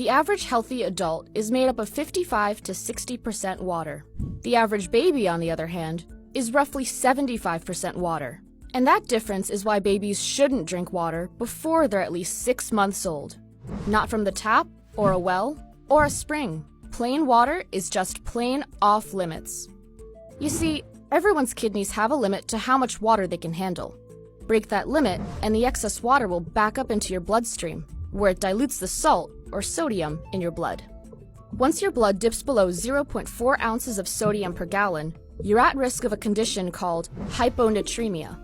The average healthy adult is made up of 55 to 60% water. The average baby, on the other hand, is roughly 75% water. And that difference is why babies shouldn't drink water before they're at least 6 months old. Not from the tap, or a well, or a spring. Plain water is just plain off limits. You see, everyone's kidneys have a limit to how much water they can handle. Break that limit, and the excess water will back up into your bloodstream, where it dilutes the salt, or sodium, in your blood. Once your blood dips below 0.4 ounces of sodium per gallon, you're at risk of a condition called hyponatremia.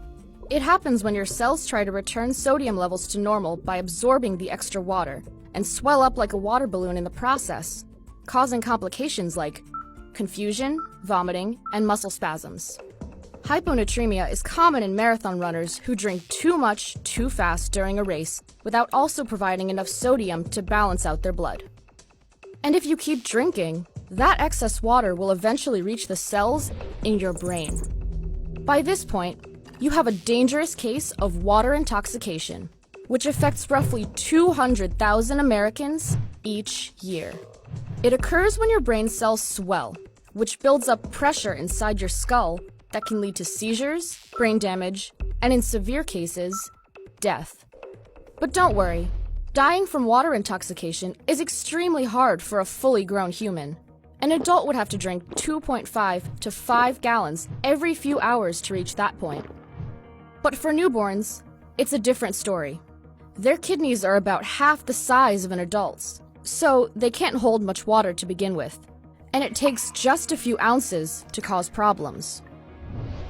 It happens when your cells try to return sodium levels to normal by absorbing the extra water and swell up like a water balloon in the process, causing complications like confusion, vomiting, and muscle spasms. Hyponatremia is common in marathon runners who drink too much too fast during a race without also providing enough sodium to balance out their blood. And if you keep drinking, that excess water will eventually reach the cells in your brain. By this point, you have a dangerous case of water intoxication, which affects roughly 200,000 Americans each year. It occurs when your brain cells swell, which builds up pressure inside your skull that can lead to seizures, brain damage, and in severe cases, death. But don't worry, dying from water intoxication is extremely hard for a fully grown human. An adult would have to drink 2.5 to 5 gallons every few hours to reach that point. But for newborns, it's a different story. Their kidneys are about half the size of an adult's, so they can't hold much water to begin with, and it takes just a few ounces to cause problems.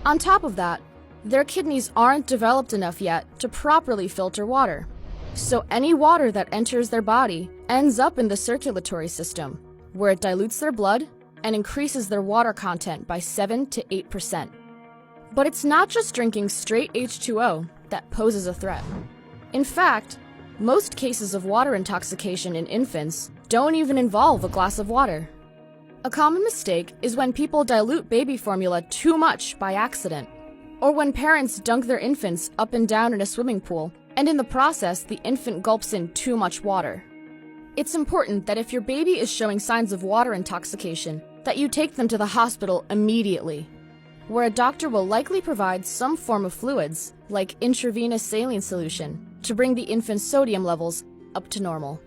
On top of that, their kidneys aren't developed enough yet to properly filter water, so any water that enters their body ends up in the circulatory system, where it dilutes their blood and increases their water content by 7 to 8%. But it's not just drinking straight H2O that poses a threat. In fact, most cases of water intoxication in infants don't even involve a glass of water. A common mistake is when people dilute baby formula too much by accident, or when parents dunk their infants up and down in a swimming pool, and in the process, the infant gulps in too much water. It's important that if your baby is showing signs of water intoxication, that you take them to the hospital immediately, where a doctor will likely provide some form of fluids, like intravenous saline solution, to bring the infant's sodium levels up to normal.